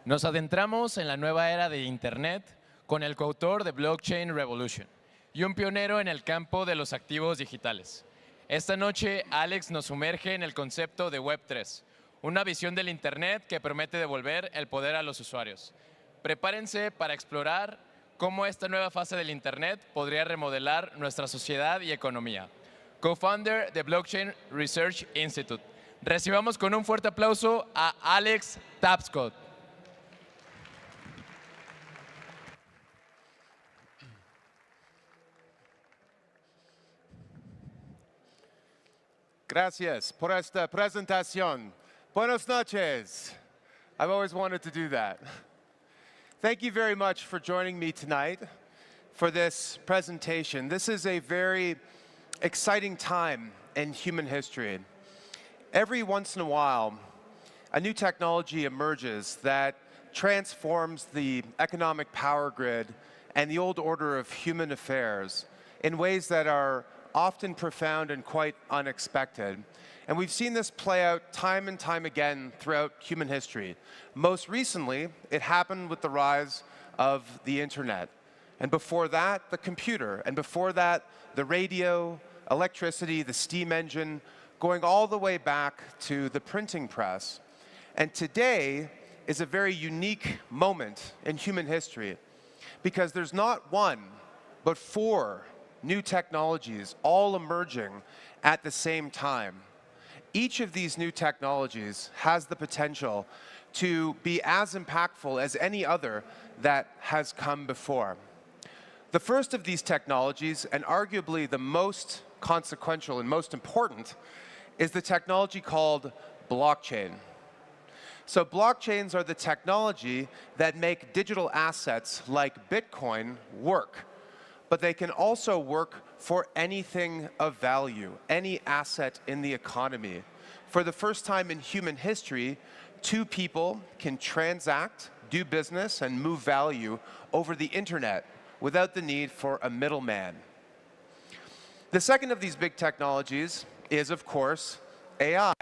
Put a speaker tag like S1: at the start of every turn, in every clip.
S1: Nos adentramos en la nueva era de Internet con el coautor de Blockchain Revolution y un pionero en el campo de los activos digitales. Esta noche, Alex nos sumerge en el concepto de Web3, una visión del Internet que promete devolver el poder a los usuarios. Prepárense para explorar cómo esta nueva fase del Internet podría remodelar nuestra sociedad y economía. Co-founder de Blockchain Research Institute. Recibamos con un fuerte aplauso a Alex Tapscott.
S2: Gracias por esta presentación. Buenas noches. I've always wanted to do that. Thank you very much for joining me tonight for this presentation. This is a very exciting time in human history. Every once in a while, a new technology emerges that transforms the economic power grid and the old order of human affairs in ways that are often profound and quite unexpected. And we've seen this play out time and time again throughout human history. Most recently, it happened with the rise of the internet. And before that, the computer. And before that, the radio, electricity, the steam engine, going all the way back to the printing press. And today is a very unique moment in human history because there's not one, but four new technologies all emerging at the same time. Each of these new technologies has the potential to be as impactful as any other that has come before. The first of these technologies, and arguably the most consequential and most important, is the technology called blockchain. So blockchains are the technology that make digital assets like Bitcoin work. But they can also work for anything of value, any asset in the economy. For the first time in human history, two people can transact, do business, and move value over the internet without the need for a middleman. The second of these big technologies is, of course, AI.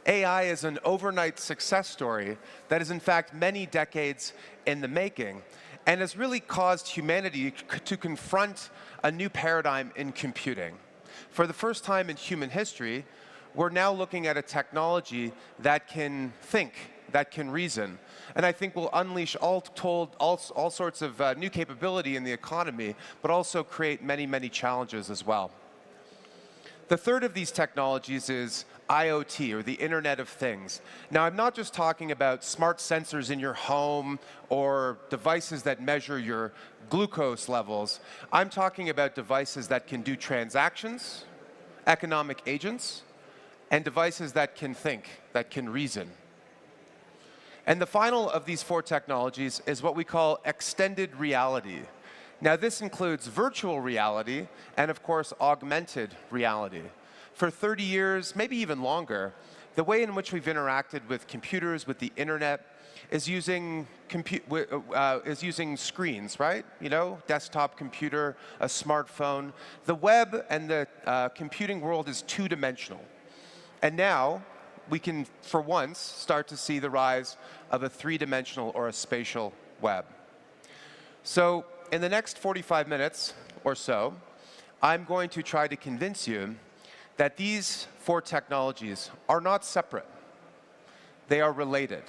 S2: AI is an overnight success story that is, in fact, many decades in the making, and has really caused humanity to confront a new paradigm in computing. For the first time in human history, we're now looking at a technology that can think, that can reason, and I think will unleash all sorts of new capability in the economy, but also create many, many challenges as well. The third of these technologies is IoT, or the Internet of Things. Now, I'm not just talking about smart sensors in your home or devices that measure your glucose levels. I'm talking about devices that can do transactions, economic agents, and devices that can think, that can reason. And the final of these four technologies is what we call extended reality. Now, this includes virtual reality and, of course, augmented reality. For 30 years, maybe even longer, the way in which we've interacted with computers, with the internet, is using screens, right? You know, desktop computer, a smartphone. The web and the computing world is two-dimensional. And now, we can, for once, start to see the rise of a three-dimensional or a spatial web. So, in the next 45 minutes or so, I'm going to try to convince you that these four technologies are not separate. They are related.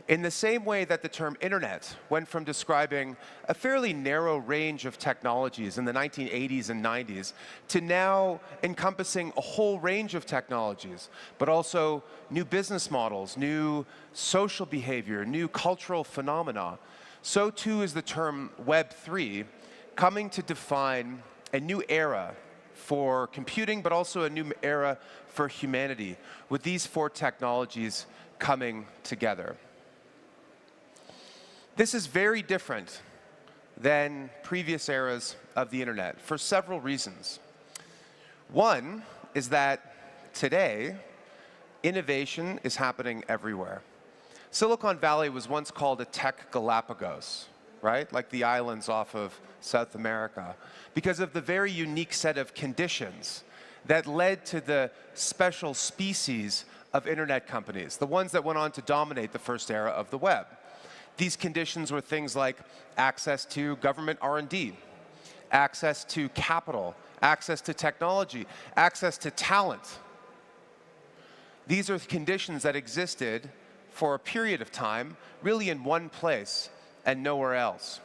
S2: In the same way that the term internet went from describing a fairly narrow range of technologies in the 1980s and 90s to now encompassing a whole range of technologies, but also new business models, new social behavior, new cultural phenomena, so too is the term Web3 coming to define a new era for computing, but also a new era for humanity, with these four technologies coming together. This is very different than previous eras of the internet for several reasons. One is that today, innovation is happening everywhere. Silicon Valley was once called a tech Galapagos, right? Like the islands off of South America, because of the very unique set of conditions that led to the special species of internet companies, the ones that went on to dominate the first era of the web. These conditions were things like access to government R&D, access to capital, access to technology, access to talent. These are conditions that existed for a period of time, really in one place and nowhere else.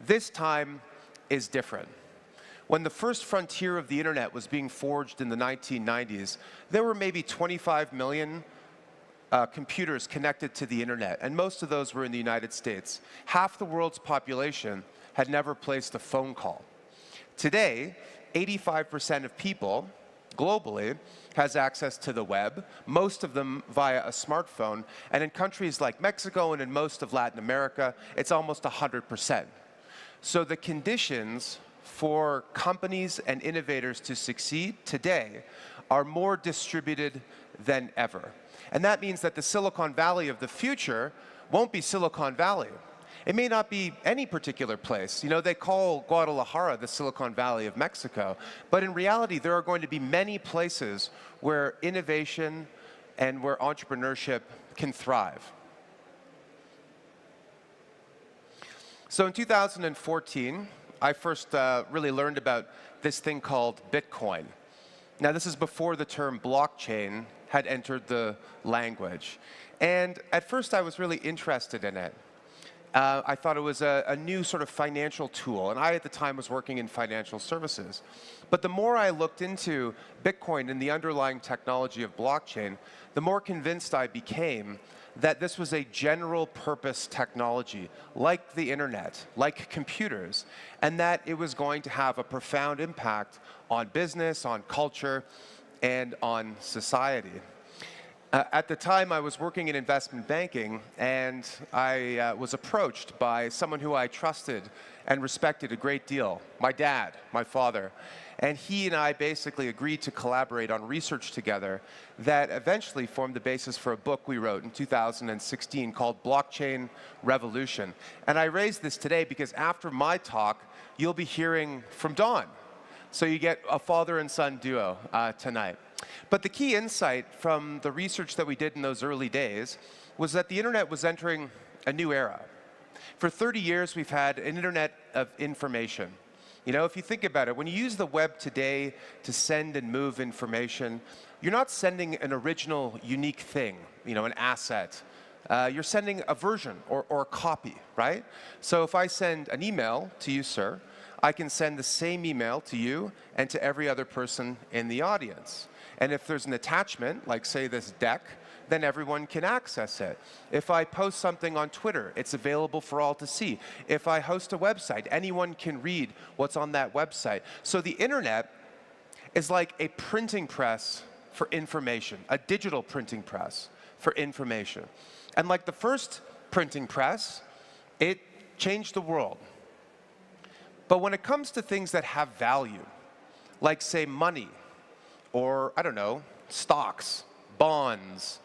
S2: This time is different. When the first frontier of the internet was being forged in the 1990s, there were maybe 25 million computers connected to the internet, and most of those were in the United States. Half the world's population had never placed a phone call. Today, 85% of people globally has access to the web, most of them via a smartphone, and in countries like Mexico and in most of Latin America, it's almost 100%. So the conditions for companies and innovators to succeed today are more distributed than ever. And that means that the Silicon Valley of the future won't be Silicon Valley. It may not be any particular place. You know, they call Guadalajara the Silicon Valley of Mexico, but in reality, there are going to be many places where innovation and where entrepreneurship can thrive. So in 2014, I first really learned about this thing called Bitcoin. Now, this is before the term blockchain had entered the language. And at first, I was really interested in it. I thought it was a new sort of financial tool, and I, at the time, was working in financial services. But the more I looked into Bitcoin and the underlying technology of blockchain, the more convinced I became that this was a general-purpose technology, like the internet, like computers, and that it was going to have a profound impact on business, on culture, and on society. At the time, I was working in investment banking, and I was approached by someone who I trusted and respected a great deal, my dad, my father. And he and I basically agreed to collaborate on research together that eventually formed the basis for a book we wrote in 2016 called Blockchain Revolution. And I raised this today because after my talk, you'll be hearing from Don. So you get a father and son duo tonight. But the key insight from the research that we did in those early days was that the internet was entering a new era. For 30 years, we've had an internet of information. You know, if you think about it, when you use the web today to send and move information, you're not sending an original, unique thing, you know, an asset. You're sending a version or a copy, right? So if I send an email to you, sir, I can send the same email to you and to every other person in the audience. And if there's an attachment, like say this deck, then everyone can access it. If I post something on Twitter, it's available for all to see. If I host a website, anyone can read what's on that website. So the internet is like a printing press for information, a digital printing press for information. And like the first printing press, it changed the world. But when it comes to things that have value, like say money, or I don't know, stocks, bonds,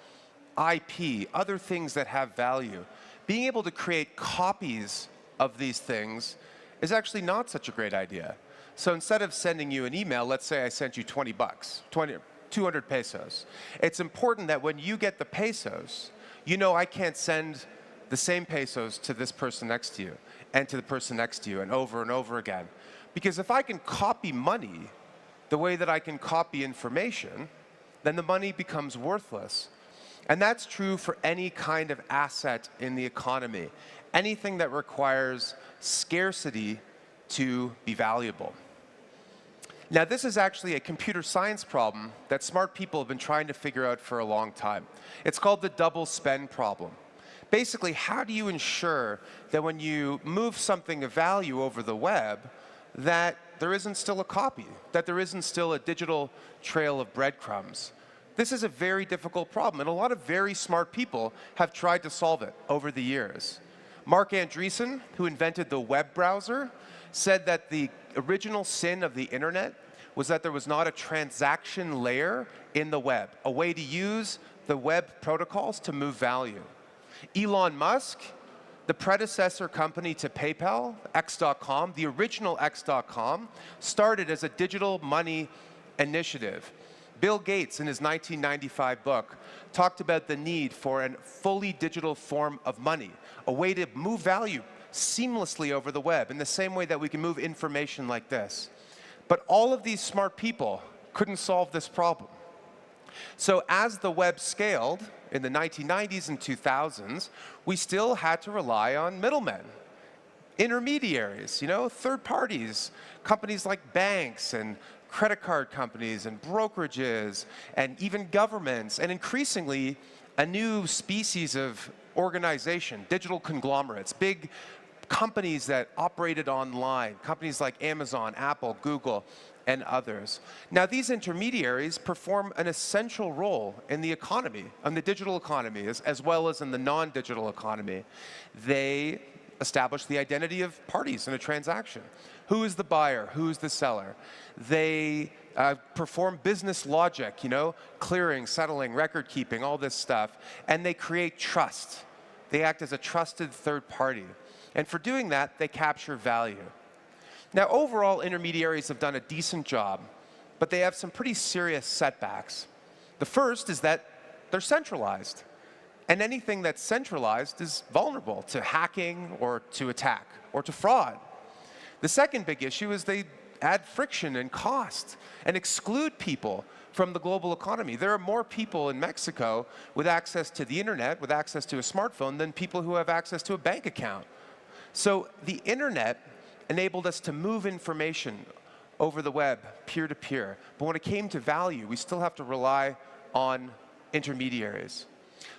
S2: IP, other things that have value, being able to create copies of these things is actually not such a great idea. So instead of sending you an email, let's say I sent you 20 bucks, 200 pesos. It's important that when you get the pesos, you know I can't send the same pesos to this person next to you and to the person next to you and over again. Because if I can copy money the way that I can copy information, then the money becomes worthless. And that's true for any kind of asset in the economy, anything that requires scarcity to be valuable. Now, this is actually a computer science problem that smart people have been trying to figure out for a long time. It's called the double spend problem. Basically, how do you ensure that when you move something of value over the web, that there isn't still a copy, that there isn't still a digital trail of breadcrumbs? This is a very difficult problem, and a lot of very smart people have tried to solve it over the years. Mark Andreessen, who invented the web browser, said that the original sin of the internet was that there was not a transaction layer in the web, a way to use the web protocols to move value. Elon Musk, the predecessor company to PayPal, X.com, the original X.com, started as a digital money initiative Bill Gates, in his 1995 book, talked about the need for a fully digital form of money, a way to move value seamlessly over the web, in the same way that we can move information like this. But all of these smart people couldn't solve this problem. So as the web scaled in the 1990s and 2000s, we still had to rely on middlemen, intermediaries, third parties, companies like banks and credit card companies and brokerages and even governments, and increasingly a new species of organization, digital conglomerates, big companies that operated online, companies like Amazon, Apple, Google, and others. Now, these intermediaries perform an essential role in the economy, in the digital economy, as well as in the non-digital economy. They establish the identity of parties in a transaction. Who is the buyer? Who is the seller? They perform business logic, clearing, settling, record keeping, all this stuff, and they create trust. They act as a trusted third party. And for doing that, they capture value. Now, overall, intermediaries have done a decent job, but they have some pretty serious setbacks. The first is that they're centralized. And anything that's centralized is vulnerable to hacking or to attack or to fraud. The second big issue is they add friction and cost and exclude people from the global economy. There are more people in Mexico with access to the internet, with access to a smartphone, than people who have access to a bank account. So the internet enabled us to move information over the web, peer-to-peer. But when it came to value, we still have to rely on intermediaries.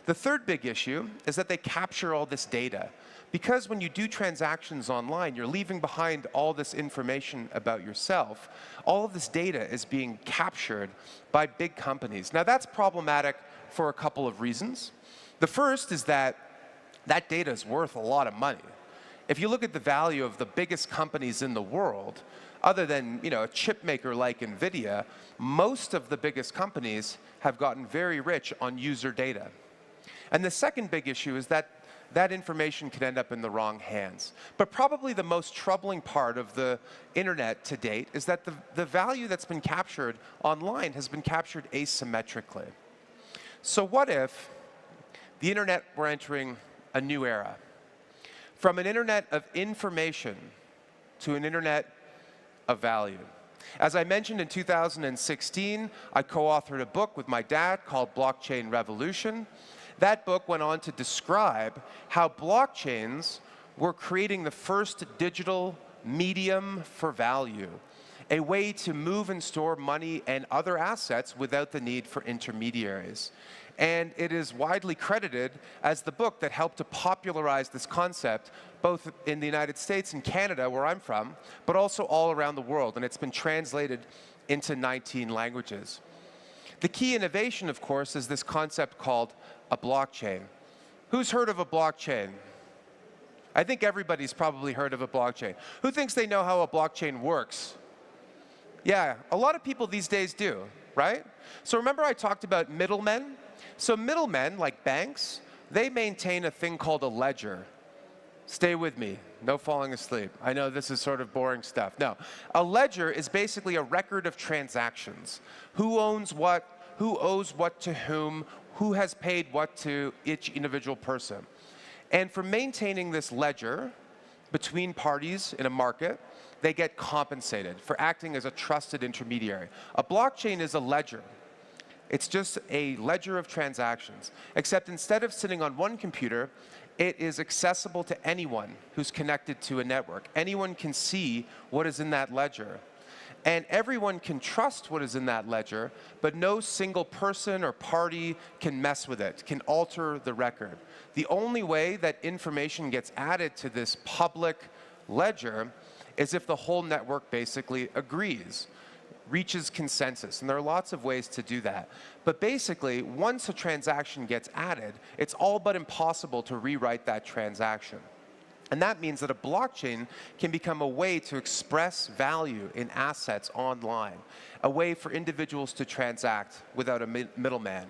S2: The third big issue is that they capture all this data. Because when you do transactions online, you're leaving behind all this information about yourself. All of this data is being captured by big companies. Now, that's problematic for a couple of reasons. The first is that that data is worth a lot of money. If you look at the value of the biggest companies in the world, other than a chip maker like NVIDIA, most of the biggest companies have gotten very rich on user data. And the second big issue is that that information can end up in the wrong hands. But probably the most troubling part of the internet to date is that the value that's been captured online has been captured asymmetrically. So what if the internet were entering a new era? From an internet of information to an internet of value. As I mentioned, in 2016, I co-authored a book with my dad called Blockchain Revolution. That book went on to describe how blockchains were creating the first digital medium for value, a way to move and store money and other assets without the need for intermediaries. And it is widely credited as the book that helped to popularize this concept, both in the United States and Canada, where I'm from, but also all around the world. And it's been translated into 19 languages. The key innovation, of course, is this concept called a blockchain. Who's heard of a blockchain? I think everybody's probably heard of a blockchain. Who thinks they know how a blockchain works? Yeah, a lot of people these days do, right? So remember I talked about middlemen? So middlemen, like banks, they maintain a thing called a ledger. Stay with me, no falling asleep. I know this is sort of boring stuff. No, a ledger is basically a record of transactions. Who owns what, who owes what to whom, who has paid what to each individual person. And for maintaining this ledger between parties in a market, they get compensated for acting as a trusted intermediary. A blockchain is a ledger. It's just a ledger of transactions, except instead of sitting on one computer, it is accessible to anyone who's connected to a network. Anyone can see what is in that ledger. And everyone can trust what is in that ledger, but no single person or party can mess with it, can alter the record. The only way that information gets added to this public ledger is if the whole network basically agrees, reaches consensus. And there are lots of ways to do that. But basically, once a transaction gets added, it's all but impossible to rewrite that transaction. And that means that a blockchain can become a way to express value in assets online, a way for individuals to transact without a middleman.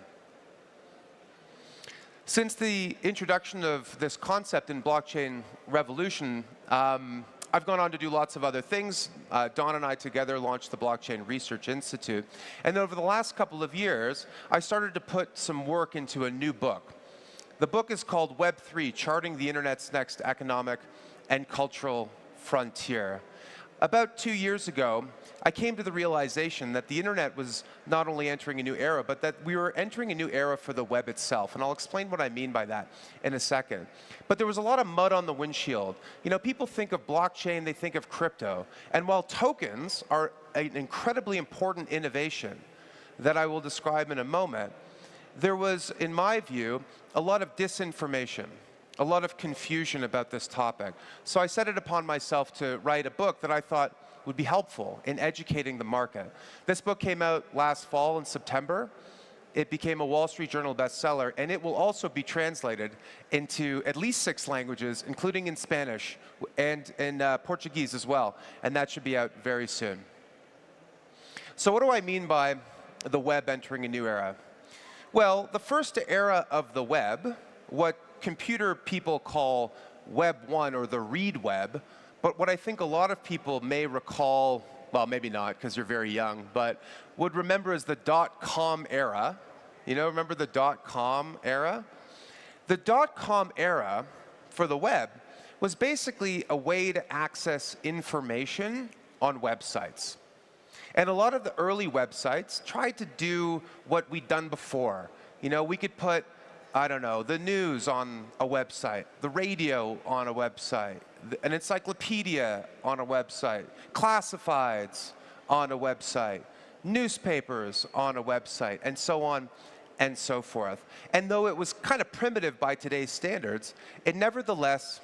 S2: Since the introduction of this concept in Blockchain Revolution, I've gone on to do lots of other things. Don and I together launched the Blockchain Research Institute. And over the last couple of years, I started to put some work into a new book. The book is called Web3, Charting the Internet's Next Economic and Cultural Frontier. About 2 years ago, I came to the realization that the internet was not only entering a new era, but that we were entering a new era for the web itself. And I'll explain what I mean by that in a second. But there was a lot of mud on the windshield. You know, people think of blockchain, they think of crypto. And while tokens are an incredibly important innovation that I will describe in a moment, there was, in my view, a lot of disinformation, a lot of confusion about this topic. So I set it upon myself to write a book that I thought would be helpful in educating the market. This book came out last fall in September. It became a Wall Street Journal bestseller, and it will also be translated into at least 6 languages, including in Spanish and in Portuguese as well, and that should be out very soon. So what do I mean by the web entering a new era? Well, the first era of the web, what computer people call Web 1 or the read web, but what I think a lot of people may recall, well, maybe not because you're very young, but would remember as the .com era. You know, remember the .com era? The .com era for the web was basically a way to access information on websites. And a lot of the early websites tried to do what we'd done before. You know, we could put, I don't know, the news on a website, the radio on a website, an encyclopedia on a website, classifieds on a website, newspapers on a website, and so on and so forth. And though it was kind of primitive by today's standards, it nevertheless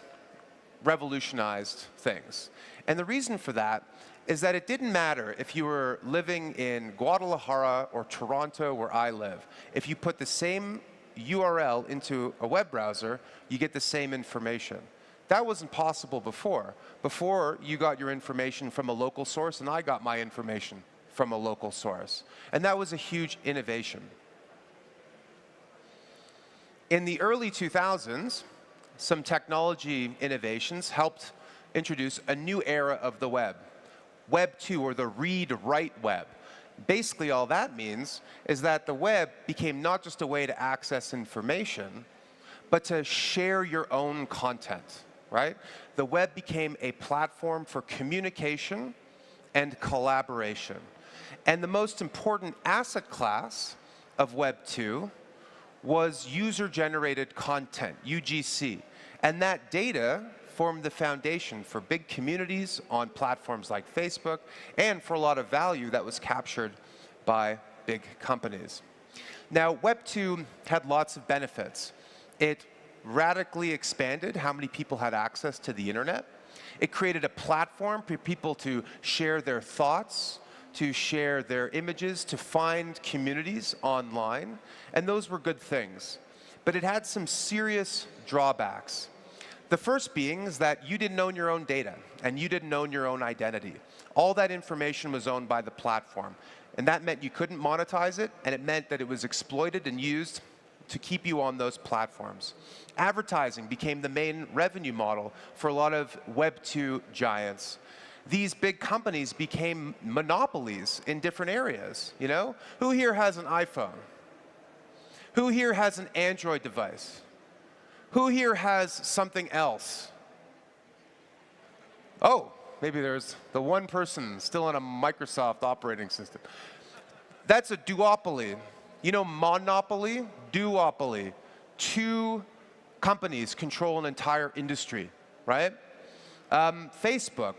S2: revolutionized things. And the reason for that is that it didn't matter if you were living in Guadalajara or Toronto, where I live. If you put the same URL into a web browser, you get the same information. That wasn't possible before. Before, you got your information from a local source, and I got my information from a local source. And that was a huge innovation. In the early 2000s, some technology innovations helped introduce a new era of the web. Web 2, or the read-write web. Basically, all that means is that the web became not just a way to access information, but to share your own content, right? The web became a platform for communication and collaboration. And the most important asset class of Web 2 was user-generated content, UGC. And that data formed the foundation for big communities on platforms like Facebook, and for a lot of value that was captured by big companies. Now, Web 2 had lots of benefits. It radically expanded how many people had access to the internet. It created a platform for people to share their thoughts, to share their images, to find communities online, and those were good things. But it had some serious drawbacks. The first being is that you didn't own your own data, and you didn't own your own identity. All that information was owned by the platform, and that meant you couldn't monetize it, and it meant that it was exploited and used to keep you on those platforms. Advertising became the main revenue model for a lot of Web 2 giants. These big companies became monopolies in different areas, you know? Who here has an iPhone? Who here has an Android device? Who here has something else? Oh, maybe there's the one person still on a Microsoft operating system. That's a duopoly. You know, monopoly, duopoly. 2 companies control an entire industry, right? Facebook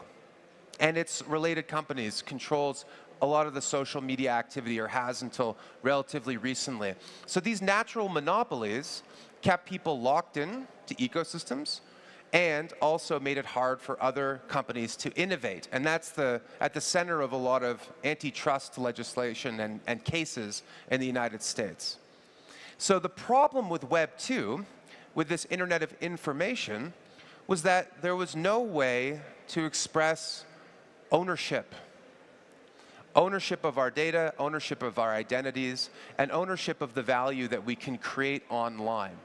S2: and its related companies controls a lot of the social media activity, or has until relatively recently. So these natural monopolies kept people locked in to ecosystems, and also made it hard for other companies to innovate. And that's at the center of a lot of antitrust legislation and cases in the United States. So the problem with Web 2, with this Internet of Information, was that there was no way to express ownership. Ownership of our data, ownership of our identities, and ownership of the value that we can create online.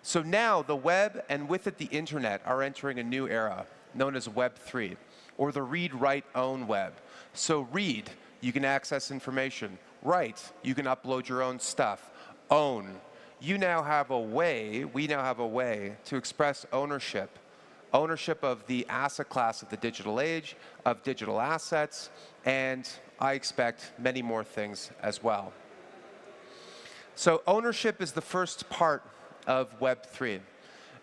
S2: So now the web, and with it the internet, are entering a new era known as Web 3. or the read-write-own web. So read, you can access information. Write, you can upload your own stuff. Own, we now have a way to express ownership of the asset class of the digital age, of digital assets, and I expect many more things as well. So ownership is the first part of Web3.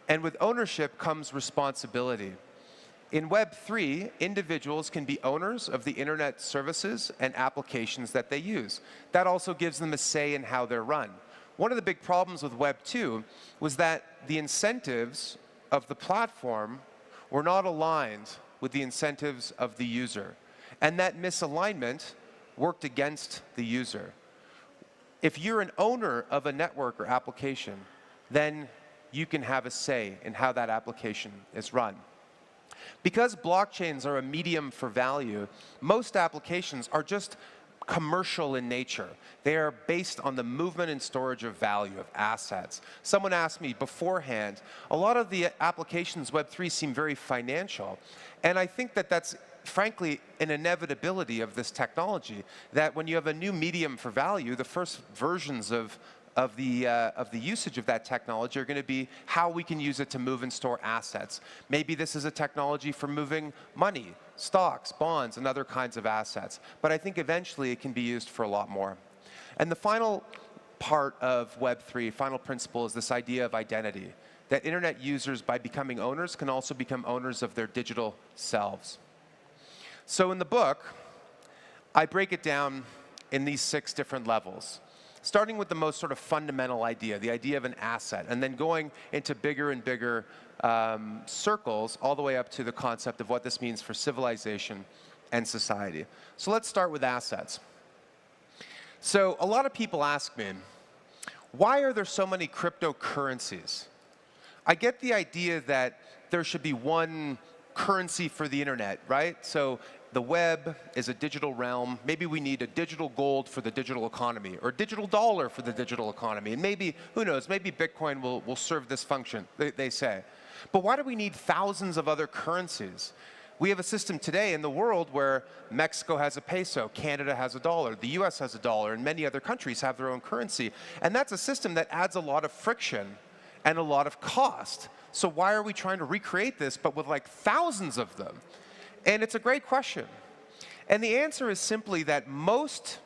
S2: And with ownership comes responsibility. In Web3, individuals can be owners of the internet services and applications that they use. That also gives them a say in how they're run. One of the big problems with Web2 was that the incentives of the platform were not aligned with the incentives of the user. And that misalignment worked against the user. If you're an owner of a network or application, then you can have a say in how that application is run. Because blockchains are a medium for value, most applications are just commercial in nature. They are based on the movement and storage of value, of assets. Someone asked me beforehand, a lot of the applications Web3 seem very financial, and I think that that's frankly an inevitability of this technology, that when you have a new medium for value, the first versions of the usage of that technology are going to be how we can use it to move and store assets. Maybe this is a technology for moving money, stocks, bonds, and other kinds of assets. But I think eventually it can be used for a lot more. And the final part of Web3, final principle, is this idea of identity, that internet users, by becoming owners, can also become owners of their digital selves. So in the book, I break it down in these 6 different levels, starting with the most sort of fundamental idea, the idea of an asset, and then going into bigger and bigger circles, all the way up to the concept of what this means for civilization and society. So let's start with assets. So a lot of people ask me, why are there so many cryptocurrencies? I get the idea that there should be one currency for the internet, right? So the web is a digital realm. Maybe we need a digital gold for the digital economy, or a digital dollar for the digital economy. And maybe, who knows, maybe Bitcoin will serve this function, they say. But why do we need thousands of other currencies? We have a system today in the world where Mexico has a peso, Canada has a dollar, the US has a dollar, and many other countries have their own currency. And that's a system that adds a lot of friction and a lot of cost. So why are we trying to recreate this, but with like thousands of them? And it's a great question. And the answer is simply that most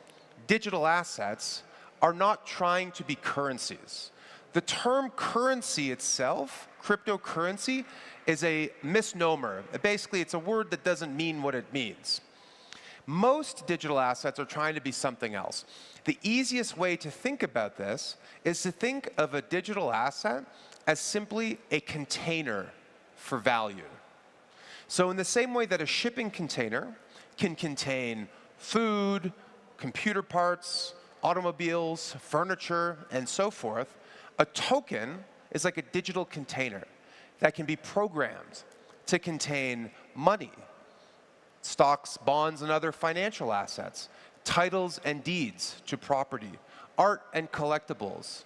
S2: digital assets are not trying to be currencies. The term currency itself, cryptocurrency, is a misnomer. Basically, it's a word that doesn't mean what it means. Most digital assets are trying to be something else. The easiest way to think about this is to think of a digital asset as simply a container for value. So in the same way that a shipping container can contain food, computer parts, automobiles, furniture, and so forth, a token is like a digital container that can be programmed to contain money, stocks, bonds, and other financial assets, titles and deeds to property, art and collectibles,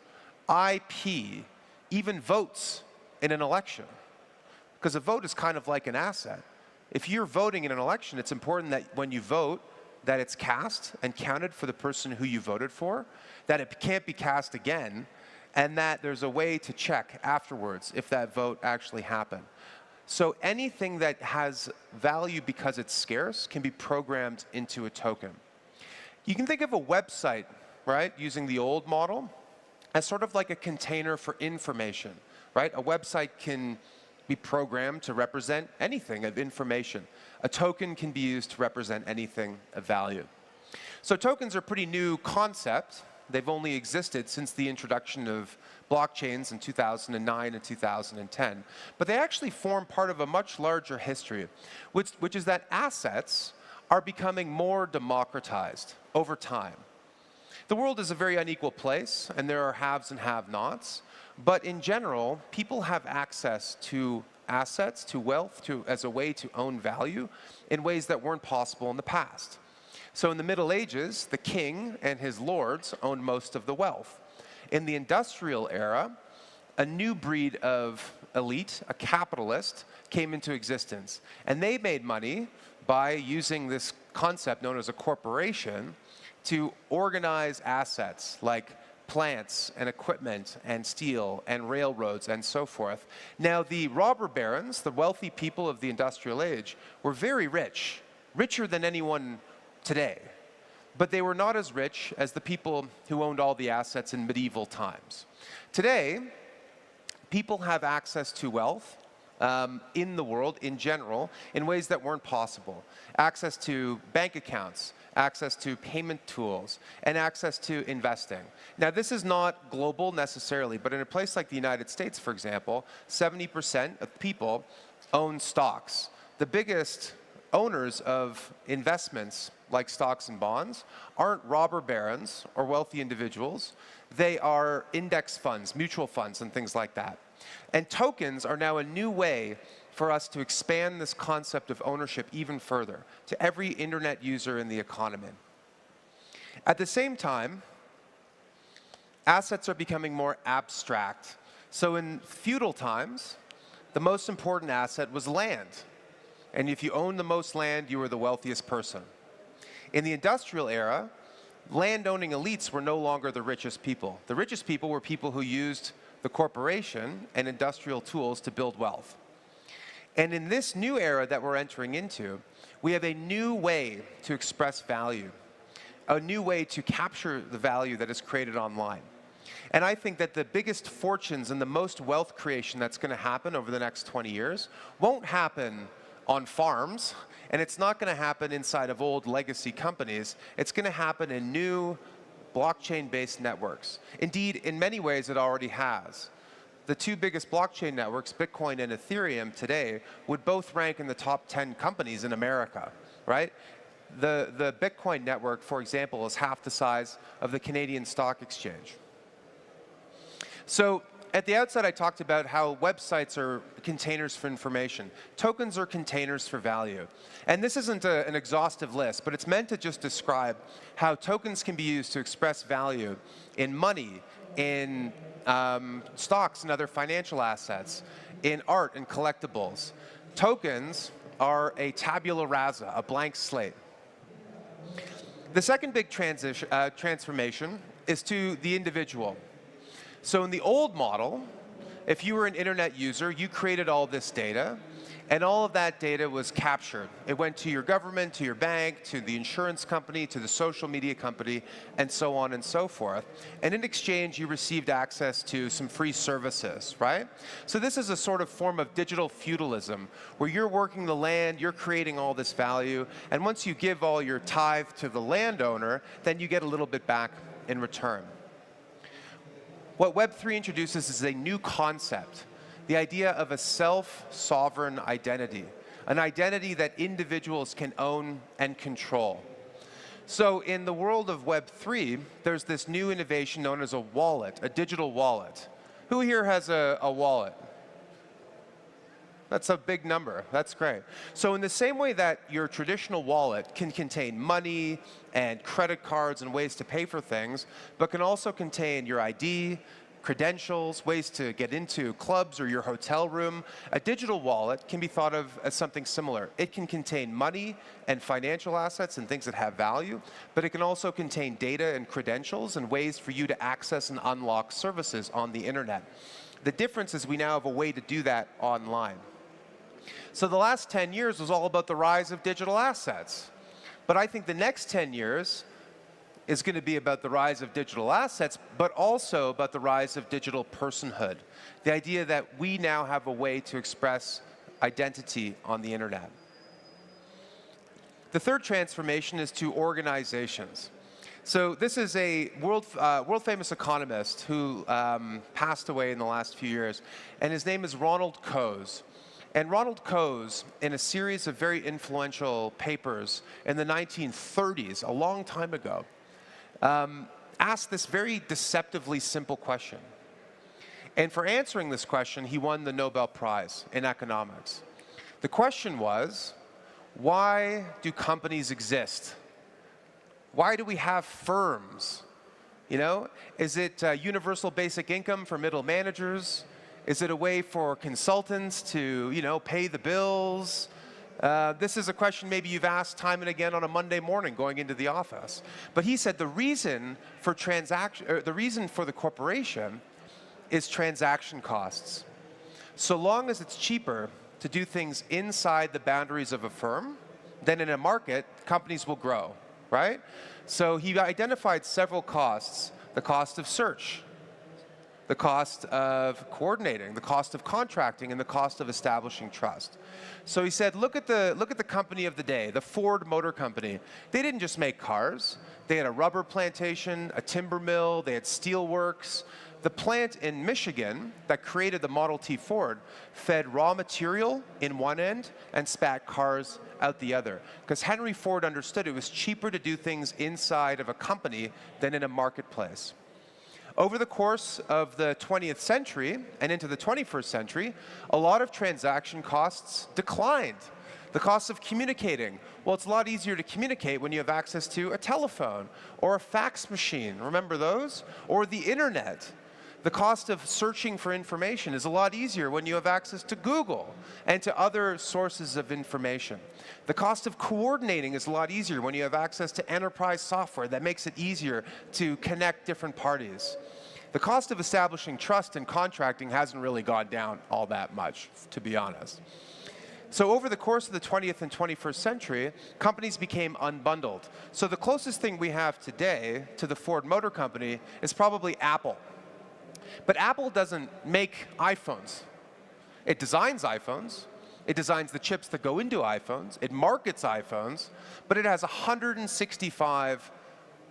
S2: IP, even votes in an election. Because a vote is kind of like an asset. If you're voting in an election, it's important that when you vote, that it's cast and counted for the person who you voted for, that it can't be cast again, and that there's a way to check afterwards if that vote actually happened. So anything that has value because it's scarce can be programmed into a token. You can think of a website, right, using the old model, as sort of like a container for information, right? A website can be programmed to represent anything of information. A token can be used to represent anything of value. So tokens are a pretty new concept. They've only existed since the introduction of blockchains in 2009 and 2010. But they actually form part of a much larger history, which is that assets are becoming more democratized over time. The world is a very unequal place, and there are haves and have-nots. But in general, people have access to assets, to wealth, as a way to own value in ways that weren't possible in the past. So in the Middle Ages, the king and his lords owned most of the wealth. In the industrial era, a new breed of elite, a capitalist, came into existence. And they made money by using this concept known as a corporation to organize assets like plants and equipment and steel and railroads and so forth. Now, the robber barons, the wealthy people of the industrial age, were very rich, richer than anyone today. But they were not as rich as the people who owned all the assets in medieval times. Today, people have access to wealth in the world in general in ways that weren't possible. Access to bank accounts, access to payment tools, and access to investing. Now, this is not global necessarily, but in a place like the United States, for example, 70% of people own stocks. The biggest owners of investments like stocks and bonds aren't robber barons or wealthy individuals. They are index funds, mutual funds, and things like that. And tokens are now a new way for us to expand this concept of ownership even further to every internet user in the economy. At the same time, assets are becoming more abstract. So in feudal times, the most important asset was land. And if you owned the most land, you were the wealthiest person. In the industrial era, land-owning elites were no longer the richest people. The richest people were people who used the corporation and industrial tools to build wealth. And in this new era that we're entering into, we have a new way to express value, a new way to capture the value that is created online. And I think that the biggest fortunes and the most wealth creation that's going to happen over the next 20 years won't happen on farms, and it's not going to happen inside of old legacy companies. It's going to happen in new blockchain-based networks. Indeed, in many ways, it already has. The two biggest blockchain networks, Bitcoin and Ethereum today, would both rank in the top 10 companies in America, right? The Bitcoin network, for example, is half the size of the Canadian Stock Exchange. So at the outset, I talked about how websites are containers for information. Tokens are containers for value. And this isn't an exhaustive list, but it's meant to just describe how tokens can be used to express value in money, in stocks and other financial assets, in art and collectibles. Tokens are a tabula rasa, a blank slate. The second big transformation is to the individual. So in the old model, if you were an internet user, you created all this data, and all of that data was captured. It went to your government, to your bank, to the insurance company, to the social media company, and so on and so forth. And in exchange, you received access to some free services, right? So this is a sort of form of digital feudalism, where you're working the land, you're creating all this value, and once you give all your tithe to the landowner, then you get a little bit back in return. What Web3 introduces is a new concept, the idea of a self-sovereign identity, an identity that individuals can own and control. So in the world of Web3, there's this new innovation known as a wallet, a digital wallet. Who here has a wallet? That's a big number. That's great. So in the same way that your traditional wallet can contain money and credit cards and ways to pay for things, but can also contain your ID, credentials, ways to get into clubs or your hotel room, a digital wallet can be thought of as something similar. It can contain money and financial assets and things that have value, but it can also contain data and credentials and ways for you to access and unlock services on the internet. The difference is we now have a way to do that online. So the last 10 years was all about the rise of digital assets. But I think the next 10 years is going to be about the rise of digital assets, but also about the rise of digital personhood. The idea that we now have a way to express identity on the internet. The third transformation is to organizations. So this is a world-famous economist who passed away in the last few years, and his name is Ronald Coase. And Ronald Coase, in a series of very influential papers in the 1930s, a long time ago, asked this very deceptively simple question. And for answering this question, he won the Nobel Prize in economics. The question was, why do companies exist? Why do we have firms? You know, is it universal basic income for middle managers? Is it a way for consultants to, pay the bills? This is a question maybe you've asked time and again on a Monday morning going into the office. But he said the reason for the corporation is transaction costs. So long as it's cheaper to do things inside the boundaries of a firm, then in a market, companies will grow, right? So he identified several costs: the cost of search, the cost of coordinating, the cost of contracting, and the cost of establishing trust. So he said, look at the company of the day, the Ford Motor Company. They didn't just make cars. They had a rubber plantation, a timber mill, they had steel works. The plant in Michigan that created the Model T Ford fed raw material in one end and spat cars out the other. Because Henry Ford understood it was cheaper to do things inside of a company than in a marketplace. Over the course of the 20th century and into the 21st century, a lot of transaction costs declined. The cost of communicating. Well, it's a lot easier to communicate when you have access to a telephone or a fax machine. Remember those? Or the internet. The cost of searching for information is a lot easier when you have access to Google and to other sources of information. The cost of coordinating is a lot easier when you have access to enterprise software that makes it easier to connect different parties. The cost of establishing trust and contracting hasn't really gone down all that much, to be honest. So over the course of the 20th and 21st century, companies became unbundled. So the closest thing we have today to the Ford Motor Company is probably Apple. But Apple doesn't make iPhones. It designs iPhones. It designs the chips that go into iPhones. It markets iPhones. But it has 165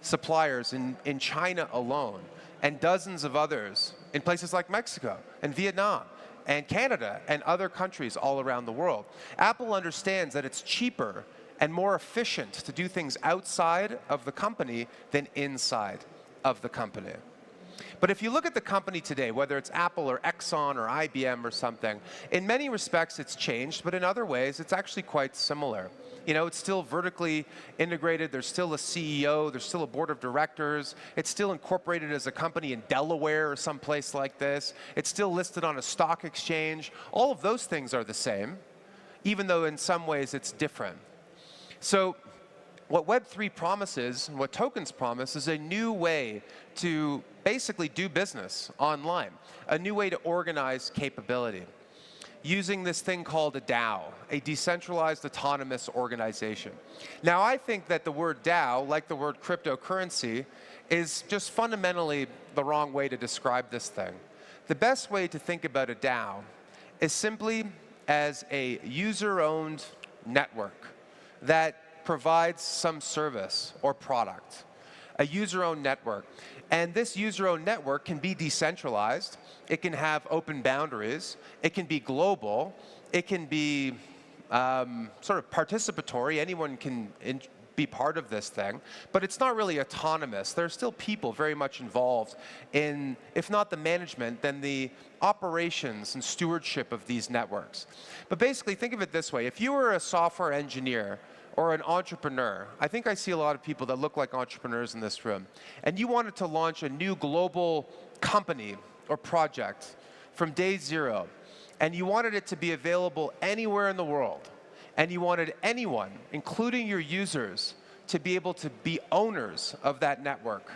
S2: suppliers in China alone, and dozens of others in places like Mexico and Vietnam and Canada and other countries all around the world. Apple understands that it's cheaper and more efficient to do things outside of the company than inside of the company. But if you look at the company today, whether it's Apple or Exxon or IBM or something, in many respects it's changed, but in other ways it's actually quite similar. It's still vertically integrated. There's still a CEO. There's still a board of directors. It's still incorporated as a company in Delaware or someplace like this. It's still listed on a stock exchange. All of those things are the same, even though in some ways it's different. So what Web3 promises and what tokens promise is a new way to basically do business online, a new way to organize capability, using this thing called a DAO, a decentralized autonomous organization. Now, I think that the word DAO, like the word cryptocurrency, is just fundamentally the wrong way to describe this thing. The best way to think about a DAO is simply as a user-owned network that provides some service or product, a user-owned network. And this user-owned network can be decentralized. It can have open boundaries. It can be global. It can be sort of participatory. Anyone can be part of this thing. But it's not really autonomous. There are still people very much involved in, if not the management, then the operations and stewardship of these networks. But basically, think of it this way. If you were a software engineer or an entrepreneur, I think I see a lot of people that look like entrepreneurs in this room, and you wanted to launch a new global company or project from day zero, and you wanted it to be available anywhere in the world, and you wanted anyone, including your users, to be able to be owners of that network,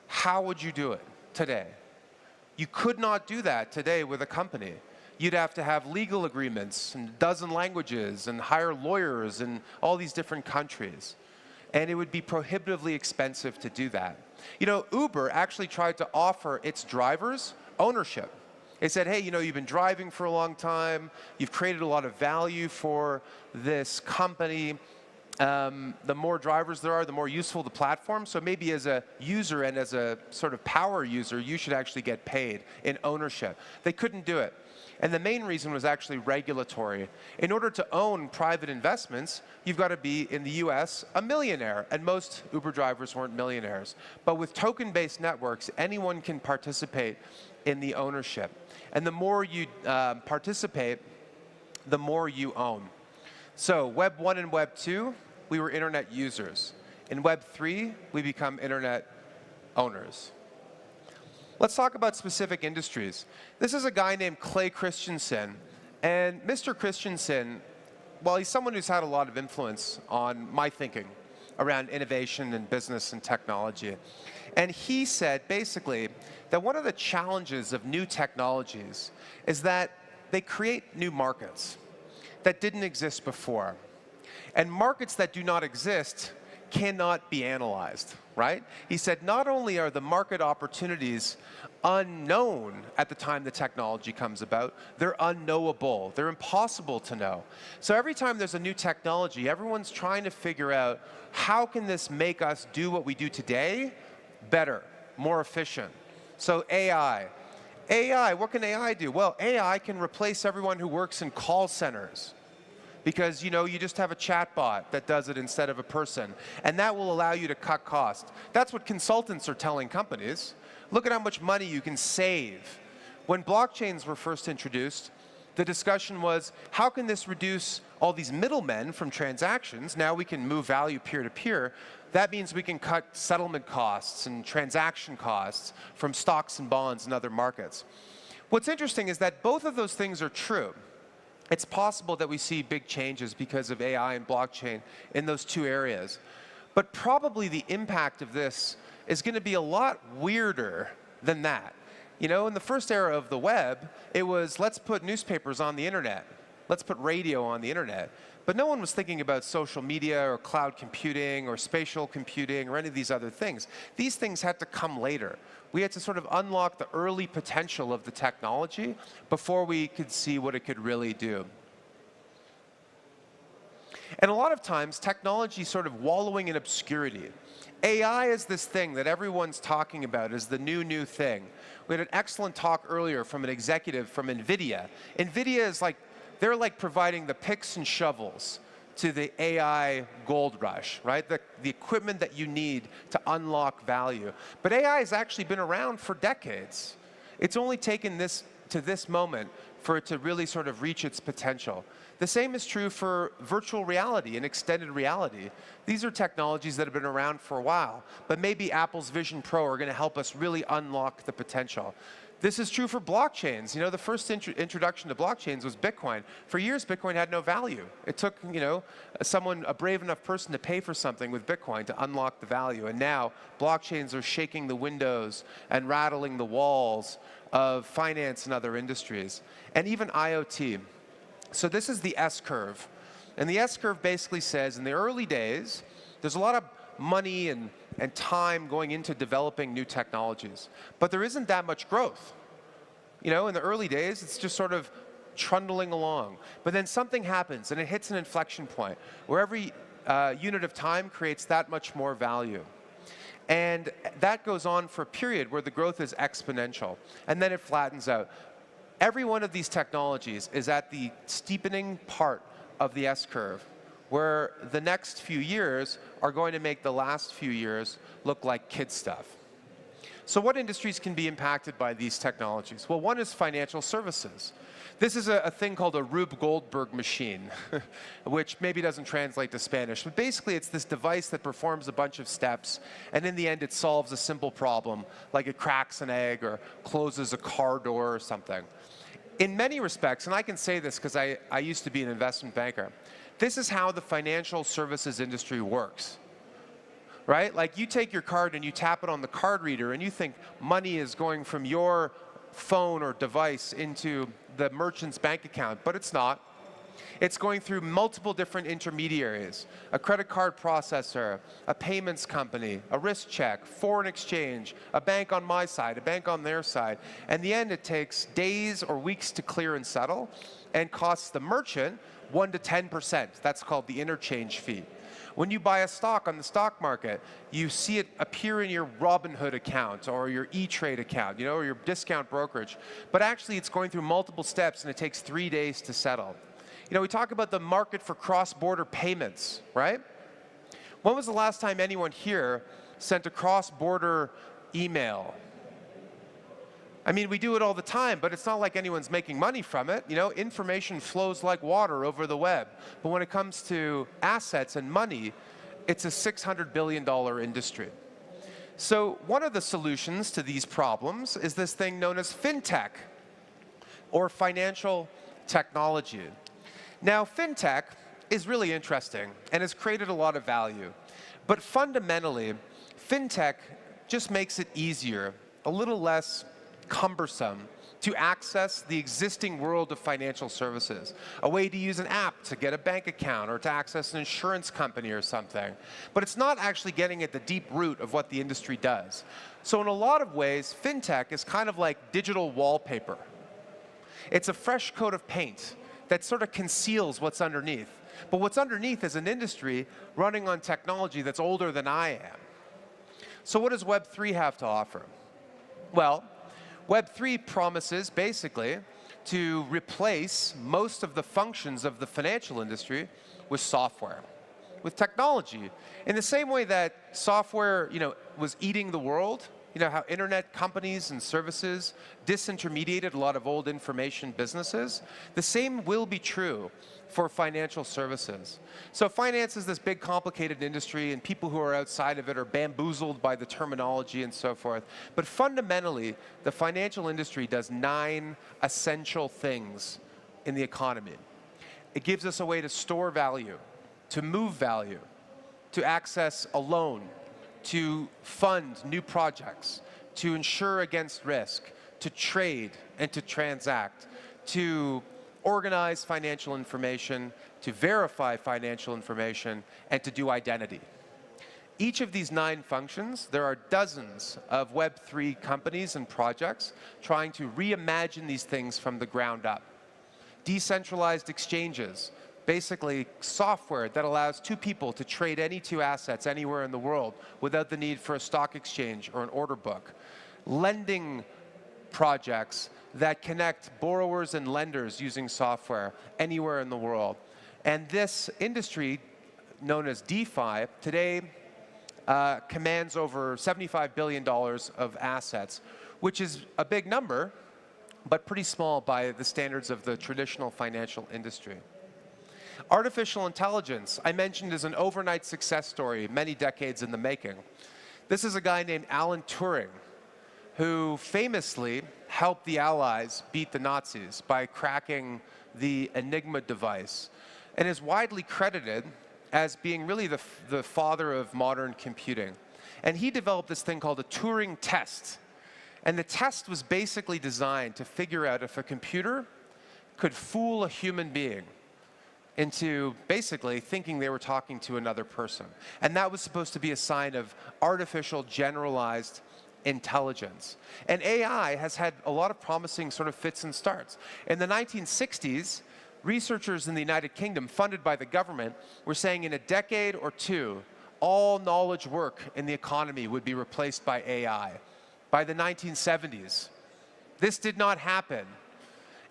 S2: how would you do it today? You could not do that today with a company. You'd have to have legal agreements in a dozen languages and hire lawyers in all these different countries. And it would be prohibitively expensive to do that. Uber actually tried to offer its drivers ownership. They said, hey, you've been driving for a long time. You've created a lot of value for this company. The more drivers there are, the more useful the platform. So maybe as a user and as a sort of power user, you should actually get paid in ownership. They couldn't do it. And the main reason was actually regulatory. In order to own private investments, you've got to be, in the US, a millionaire. And most Uber drivers weren't millionaires. But with token-based networks, anyone can participate in the ownership. And the more you participate, the more you own. So Web 1 and Web 2, we were internet users. In Web 3, we become internet owners. Let's talk about specific industries. This is a guy named Clay Christensen. And Mr. Christensen, well, he's someone who's had a lot of influence on my thinking around innovation and business and technology. And he said, basically, that one of the challenges of new technologies is that they create new markets that didn't exist before. And markets that do not exist cannot be analyzed, right? He said not only are the market opportunities unknown at the time the technology comes about, they're unknowable. They're impossible to know. So every time there's a new technology, everyone's trying to figure out how can this make us do what we do today better, more efficient. So AI. AI, what can AI do? Well, AI can replace everyone who works in call centers, because you just have a chatbot that does it instead of a person. And that will allow you to cut costs. That's what consultants are telling companies. Look at how much money you can save. When blockchains were first introduced, the discussion was, how can this reduce all these middlemen from transactions? Now we can move value peer-to-peer. That means we can cut settlement costs and transaction costs from stocks and bonds and other markets. What's interesting is that both of those things are true. It's possible that we see big changes because of AI and blockchain in those two areas. But probably the impact of this is going to be a lot weirder than that. In the first era of the web, it was, let's put newspapers on the internet. Let's put radio on the internet. But no one was thinking about social media or cloud computing or spatial computing or any of these other things. These things had to come later. We had to sort of unlock the early potential of the technology before we could see what it could really do. And a lot of times, technology is sort of wallowing in obscurity. AI is this thing that everyone's talking about as the new thing. We had an excellent talk earlier from an executive from NVIDIA. NVIDIA is they're like providing the picks and shovels to the AI gold rush, right? The equipment that you need to unlock value. But AI has actually been around for decades. It's only taken to this moment for it to really sort of reach its potential. The same is true for virtual reality and extended reality. These are technologies that have been around for a while, but maybe Apple's Vision Pro are going to help us really unlock the potential. This is true for blockchains. The first introduction to blockchains was Bitcoin. For years, Bitcoin had no value. It took, a brave enough person to pay for something with Bitcoin to unlock the value. And now, blockchains are shaking the windows and rattling the walls of finance and other industries, and even IoT. So this is the S-curve. And the S-curve basically says, in the early days, there's a lot of money and time going into developing new technologies. But there isn't that much growth. In the early days, it's just sort of trundling along. But then something happens, and it hits an inflection point, where every unit of time creates that much more value. And that goes on for a period where the growth is exponential. And then it flattens out. Every one of these technologies is at the steepening part of the S-curve, where the next few years are going to make the last few years look like kid stuff. So what industries can be impacted by these technologies? Well, one is financial services. This is a thing called a Rube Goldberg machine, which maybe doesn't translate to Spanish. But basically, it's this device that performs a bunch of steps, and in the end, it solves a simple problem, like it cracks an egg or closes a car door or something. In many respects, and I can say this because I used to be an investment banker, this is how the financial services industry works, right? Like you take your card and you tap it on the card reader and you think money is going from your phone or device into the merchant's bank account, but it's not. It's going through multiple different intermediaries, a credit card processor, a payments company, a risk check, foreign exchange, a bank on my side, a bank on their side. And in the end, it takes days or weeks to clear and settle and costs the merchant 1 to 10%. That's called the interchange fee. When you buy a stock on the stock market, you see it appear in your Robinhood account or your E-Trade account, or your discount brokerage. But actually, it's going through multiple steps, and it takes 3 days to settle. We talk about the market for cross-border payments, right? When was the last time anyone here sent a cross-border email? I mean, we do it all the time, but it's not like anyone's making money from it. Information flows like water over the web. But when it comes to assets and money, it's a $600 billion industry. So one of the solutions to these problems is this thing known as fintech, or financial technology. Now, fintech is really interesting and has created a lot of value. But fundamentally, fintech just makes it easier, a little less cumbersome, to access the existing world of financial services. A way to use an app to get a bank account or to access an insurance company or something. But it's not actually getting at the deep root of what the industry does. So in a lot of ways, fintech is kind of like digital wallpaper. It's a fresh coat of paint that sort of conceals what's underneath. But what's underneath is an industry running on technology that's older than I am. So what does Web3 have to offer? Well, Web3 promises basically to replace most of the functions of the financial industry with software, with technology. In the same way that software, was eating the world, how internet companies and services disintermediated a lot of old information businesses, the same will be true for financial services. So finance is this big, complicated industry, and people who are outside of it are bamboozled by the terminology and so forth. But fundamentally, the financial industry does 9 essential things in the economy. It gives us a way to store value, to move value, to access a loan, to fund new projects, to insure against risk, to trade and to transact, to organize financial information, to verify financial information, and to do identity. Each of these 9 functions, there are dozens of Web3 companies and projects trying to reimagine these things from the ground up. Decentralized exchanges, basically software that allows 2 people to trade any 2 assets anywhere in the world without the need for a stock exchange or an order book. Lending projects that connect borrowers and lenders using software anywhere in the world. And this industry, known as DeFi, today commands over $75 billion of assets, which is a big number, but pretty small by the standards of the traditional financial industry. Artificial intelligence, I mentioned, is an overnight success story, many decades in the making. This is a guy named Alan Turing, who famously helped the Allies beat the Nazis by cracking the Enigma device, and is widely credited as being really the father of modern computing. And he developed this thing called a Turing test. And the test was basically designed to figure out if a computer could fool a human being into basically thinking they were talking to another person. And that was supposed to be a sign of artificial generalized intelligence. And AI has had a lot of promising sort of fits and starts. In the 1960s, researchers in the United Kingdom, funded by the government, were saying in a decade or 2, all knowledge work in the economy would be replaced by AI. By the 1970s, this did not happen.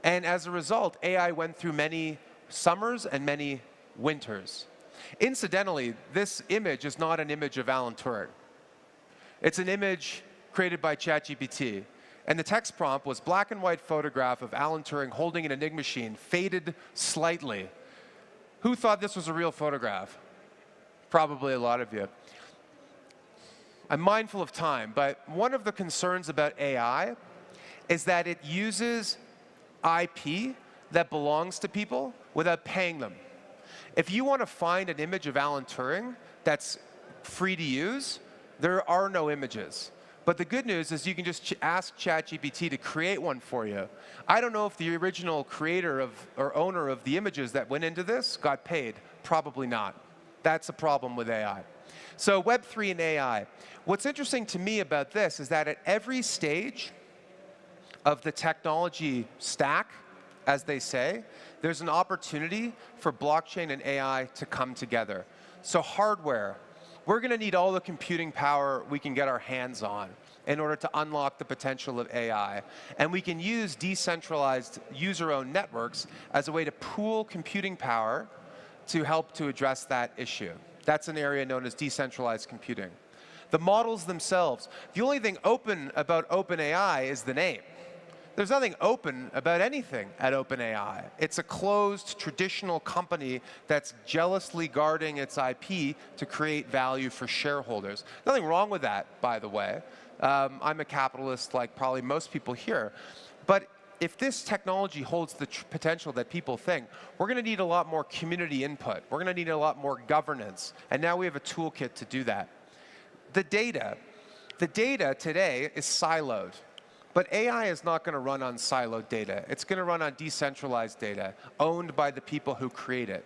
S2: And as a result, AI went through many summers and many winters. Incidentally, this image is not an image of Alan Turing. It's an image created by ChatGPT. And the text prompt was black and white photograph of Alan Turing holding an Enigma machine, faded slightly. Who thought this was a real photograph? Probably a lot of you. I'm mindful of time, but one of the concerns about AI is that it uses IP that belongs to people without paying them. If you want to find an image of Alan Turing that's free to use, there are no images. But the good news is you can just ask ChatGPT to create one for you. I don't know if the original creator or owner of the images that went into this got paid. Probably not. That's a problem with AI. So Web3 and AI. What's interesting to me about this is that at every stage of the technology stack, as they say, there's an opportunity for blockchain and AI to come together. So hardware. We're going to need all the computing power we can get our hands on in order to unlock the potential of AI. And we can use decentralized user-owned networks as a way to pool computing power to help to address that issue. That's an area known as decentralized computing. The models themselves. The only thing open about OpenAI is the name. There's nothing open about anything at OpenAI. It's a closed, traditional company that's jealously guarding its IP to create value for shareholders. Nothing wrong with that, by the way. I'm a capitalist like probably most people here. But if this technology holds the potential that people think, we're going to need a lot more community input. We're going to need a lot more governance. And now we have a toolkit to do that. The data today is siloed. But AI is not going to run on siloed data. It's going to run on decentralized data, owned by the people who create it.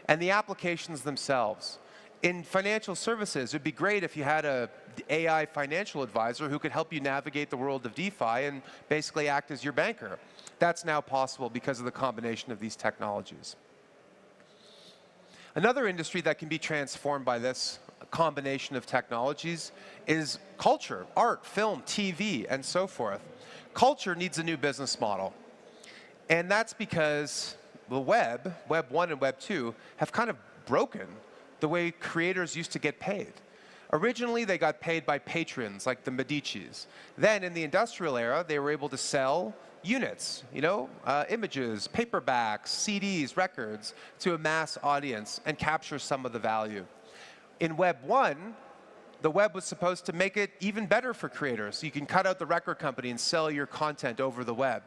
S2: And the applications themselves. In financial services, it would be great if you had an AI financial advisor who could help you navigate the world of DeFi and basically act as your banker. That's now possible because of the combination of these technologies. Another industry that can be transformed by this combination of technologies is culture, art, film, TV, and so forth. Culture needs a new business model. And that's because the Web 1 and Web 2, have kind of broken the way creators used to get paid. Originally, they got paid by patrons, like the Medicis. Then, in the industrial era, they were able to sell units, images, paperbacks, CDs, records, to a mass audience and capture some of the value. In Web 1, the web was supposed to make it even better for creators. So you can cut out the record company and sell your content over the web.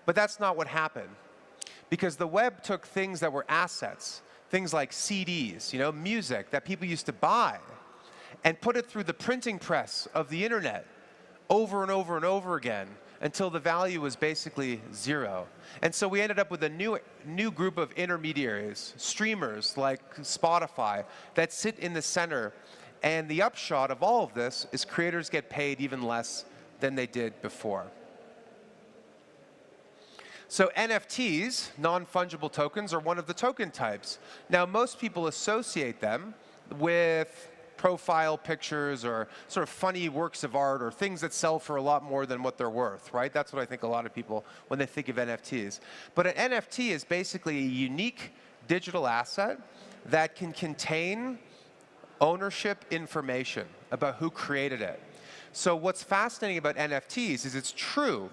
S2: But that's not what happened. Because the web took things that were assets, things like CDs, music that people used to buy, and put it through the printing press of the internet over and over and over again until the value was basically zero. And so we ended up with a new group of intermediaries, streamers like Spotify, that sit in the center. And the upshot of all of this is creators get paid even less than they did before. So NFTs, non-fungible tokens, are one of the token types. Now, most people associate them with profile pictures or sort of funny works of art or things that sell for a lot more than what they're worth, right? That's what I think a lot of people, when they think of NFTs. But an NFT is basically a unique digital asset that can contain ownership information about who created it. So what's fascinating about NFTs is it's true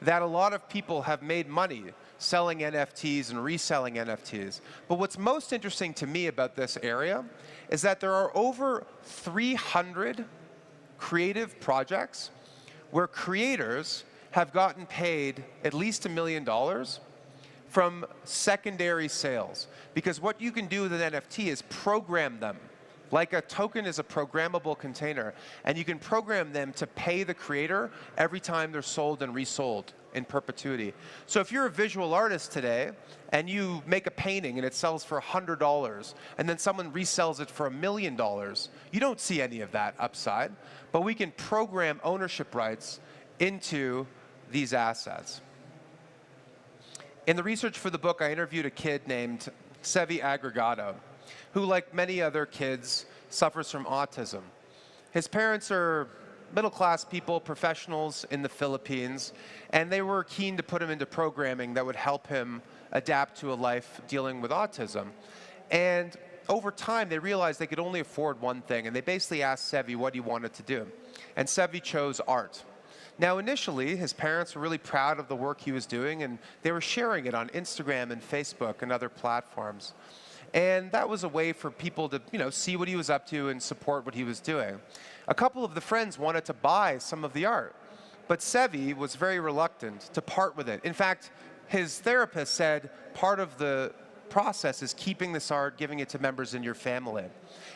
S2: that a lot of people have made money selling NFTs and reselling NFTs. But what's most interesting to me about this area is that there are over 300 creative projects where creators have gotten paid at least $1 million from secondary sales. Because what you can do with an NFT is program them. Like a token is a programmable container, and you can program them to pay the creator every time they're sold and resold in perpetuity. So if you're a visual artist today, and you make a painting and it sells for $100, and then someone resells it for $1 million, you don't see any of that upside. But we can program ownership rights into these assets. In the research for the book, I interviewed a kid named Sevi Aggregato, who, like many other kids, suffers from autism. His parents are middle-class people, professionals in the Philippines, and they were keen to put him into programming that would help him adapt to a life dealing with autism. And over time, they realized they could only afford one thing, and they basically asked Sevi what he wanted to do. And Sevi chose art. Now, initially, his parents were really proud of the work he was doing, and they were sharing it on Instagram and Facebook and other platforms. And that was a way for people to, see what he was up to and support what he was doing. A couple of the friends wanted to buy some of the art, but Sevi was very reluctant to part with it. In fact, his therapist said part of the process is keeping this art, giving it to members in your family.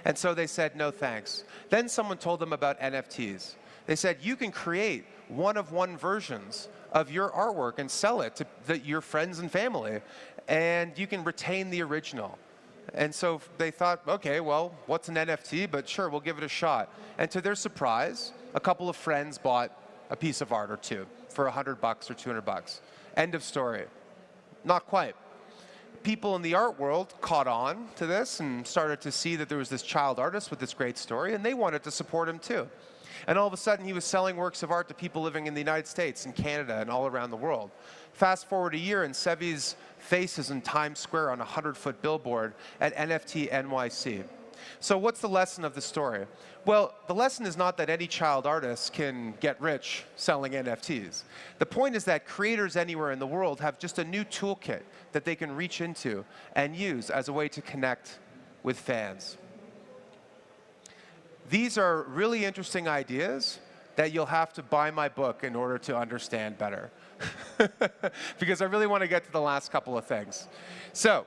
S2: And so they said, no thanks. Then someone told them about NFTs. They said, you can create one-of-one versions of your artwork and sell it to your friends and family, and you can retain the original. And so they thought, okay, well, what's an NFT? But sure, we'll give it a shot. And to their surprise, a couple of friends bought a piece of art or two for $100 or $200. End of story. Not quite. People in the art world caught on to this and started to see that there was this child artist with this great story, and they wanted to support him too. And all of a sudden, he was selling works of art to people living in the United States and Canada and all around the world. Fast forward a year, and Sevi's face is in Times Square on a 100-foot billboard at NFT NYC. So what's the lesson of the story? Well, the lesson is not that any child artist can get rich selling NFTs. The point is that creators anywhere in the world have just a new toolkit that they can reach into and use as a way to connect with fans. These are really interesting ideas that you'll have to buy my book in order to understand better. Because I really want to get to the last couple of things. So,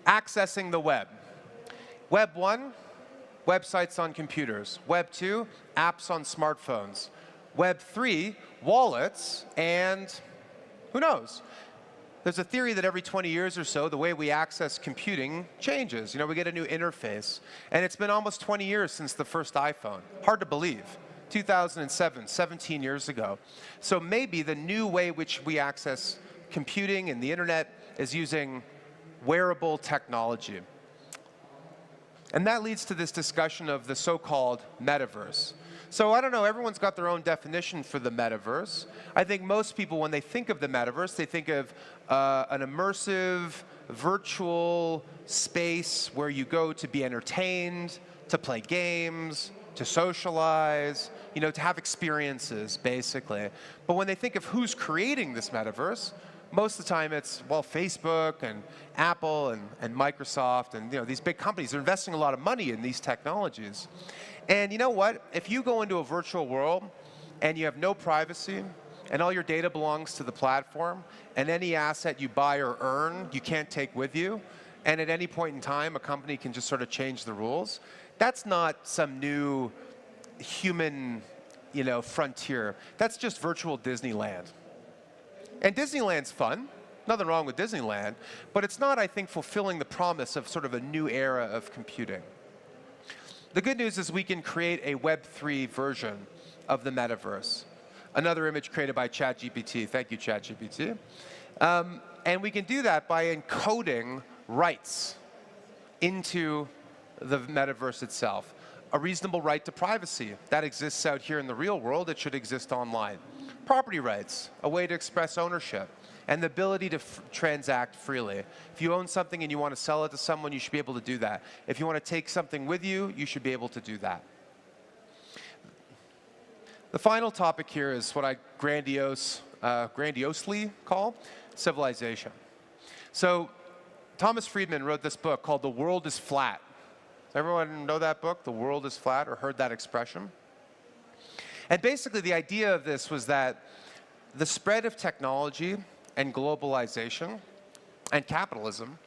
S2: accessing the web. Web 1, websites on computers. Web 2, apps on smartphones. Web 3, wallets, and who knows? There's a theory that every 20 years or so, the way we access computing changes. You know, we get a new interface. And it's been almost 20 years since the first iPhone. Hard to believe. 2007, 17 years ago. So maybe the new way which we access computing and the internet is using wearable technology. And that leads to this discussion of the so-called metaverse. So I don't know, everyone's got their own definition for the metaverse. I think most people, when they think of the metaverse, they think of an immersive, virtual space where you go to be entertained, to play games, to socialize, you know, to have experiences, basically. But when they think of who's creating this metaverse, most of the time it's, well, Facebook and Apple and Microsoft and, you know, these big companies are investing a lot of money in these technologies. And you know what? If you go into a virtual world and you have no privacy and all your data belongs to the platform and any asset you buy or earn you can't take with you, and at any point in time a company can just sort of change the rules, that's not some new human, you know, frontier. That's just virtual Disneyland. And Disneyland's fun. Nothing wrong with Disneyland. But it's not, I think, fulfilling the promise of sort of a new era of computing. The good news is we can create a Web3 version of the metaverse. Another image created by ChatGPT. Thank you, ChatGPT. And we can do that by encoding rights into the metaverse itself. A reasonable right to privacy. That exists out here in the real world. It should exist online. Property rights, a way to express ownership, and the ability to transact freely. If you own something and you want to sell it to someone, you should be able to do that. If you want to take something with you, you should be able to do that. The final topic here is what I grandiosely call civilization. So Thomas Friedman wrote this book called The World is Flat. Does everyone know that book, The World is Flat, or heard that expression? And basically the idea of this was that the spread of technology and globalization and capitalism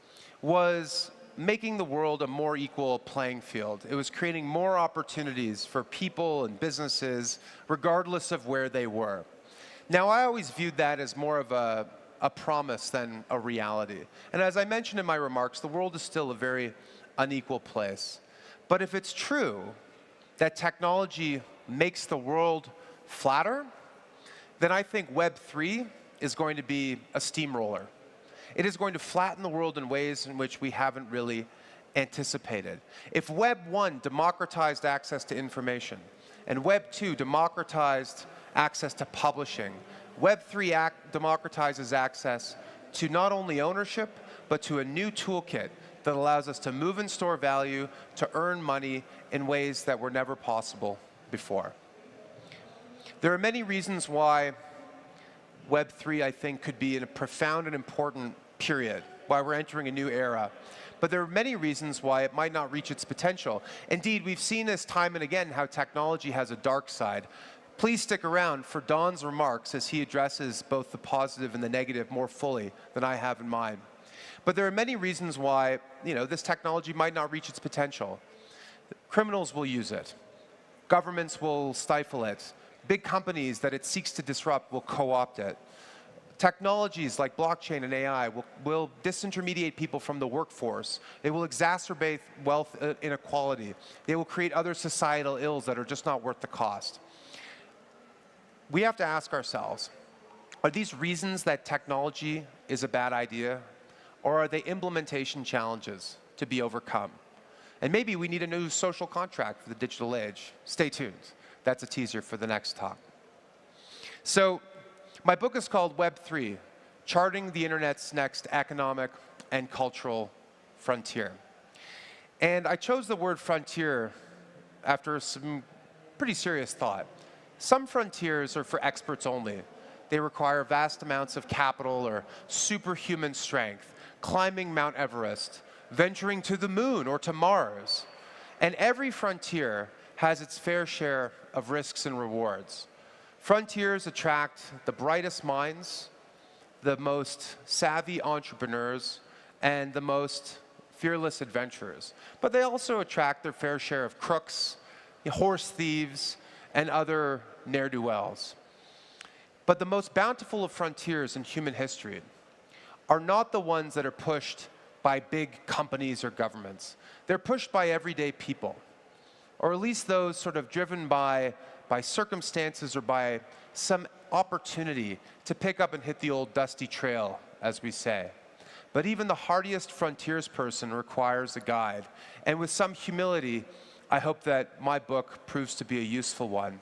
S2: was making the world a more equal playing field. It was creating more opportunities for people and businesses, regardless of where they were. Now, I always viewed that as more of a promise than a reality. And as I mentioned in my remarks, the world is still a very unequal place. But if it's true that technology makes the world flatter, then I think Web3 is going to be a steamroller. It is going to flatten the world in ways in which we haven't really anticipated. If Web 1 democratized access to information, and Web 2 democratized access to publishing, Web 3 democratizes access to not only ownership, but to a new toolkit that allows us to move and store value, to earn money in ways that were never possible before. There are many reasons why Web3, I think, could be in a profound and important period, why we're entering a new era. But there are many reasons why it might not reach its potential. Indeed, we've seen this time and again, how technology has a dark side. Please stick around for Don's remarks as he addresses both the positive and the negative more fully than I have in mind. But there are many reasons why, this technology might not reach its potential. Criminals will use it. Governments will stifle it. Big companies that it seeks to disrupt will co-opt it. Technologies like blockchain and AI will disintermediate people from the workforce. They will exacerbate wealth inequality. They will create other societal ills that are just not worth the cost. We have to ask ourselves, are these reasons that technology is a bad idea, or are they implementation challenges to be overcome? And maybe we need a new social contract for the digital age. Stay tuned. That's a teaser for the next talk. So my book is called Web3, Charting the Internet's Next Economic and Cultural Frontier. And I chose the word frontier after some pretty serious thought. Some frontiers are for experts only. They require vast amounts of capital or superhuman strength, climbing Mount Everest, venturing to the moon or to Mars. And every frontier has its fair share of risks and rewards. Frontiers attract the brightest minds, the most savvy entrepreneurs, and the most fearless adventurers. But they also attract their fair share of crooks, horse thieves, and other ne'er-do-wells. But the most bountiful of frontiers in human history are not the ones that are pushed by big companies or governments. They're pushed by everyday people, or at least those sort of driven by circumstances or by some opportunity to pick up and hit the old dusty trail, as we say. But even the hardiest frontiers person requires a guide. And with some humility, I hope that my book proves to be a useful one.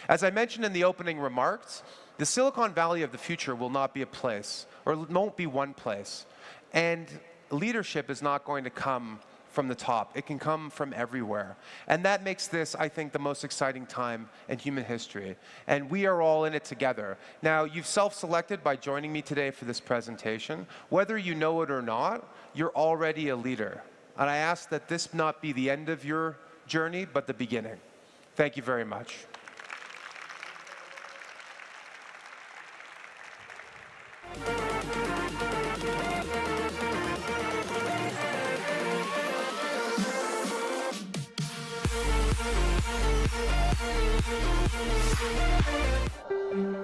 S2: As I mentioned in the opening remarks, the Silicon Valley of the future will not be a place, or won't be one place. And leadership is not going to come from the top. It can come from everywhere. And that makes this, I think, the most exciting time in human history. And we are all in it together. Now, you've self-selected by joining me today for this presentation. Whether you know it or not, you're already a leader. And I ask that this not be the end of your journey, but the beginning. Thank you very much.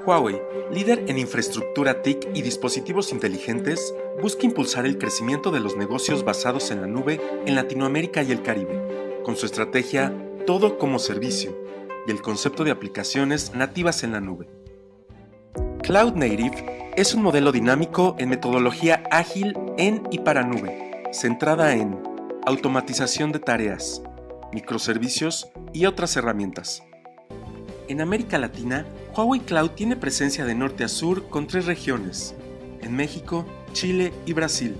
S3: Huawei, líder en infraestructura TIC y dispositivos inteligentes, busca impulsar el crecimiento de los negocios basados en la nube en Latinoamérica y el Caribe, con su estrategia Todo como Servicio y el concepto de aplicaciones nativas en la nube. Cloud Native es un modelo dinámico en metodología ágil en y para nube, centrada en automatización de tareas, microservicios y otras herramientas. En América Latina, Huawei Cloud tiene presencia de norte a sur con 3 regiones, en México, Chile y Brasil,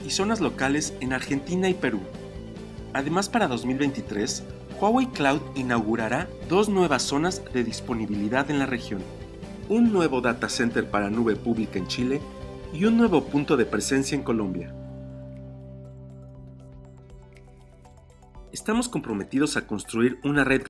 S3: y zonas locales en Argentina y Perú. Además, para 2023, Huawei Cloud inaugurará 2 nuevas zonas de disponibilidad en la región, un nuevo data center para nube pública en Chile y un nuevo punto de presencia en Colombia. Estamos comprometidos a construir una red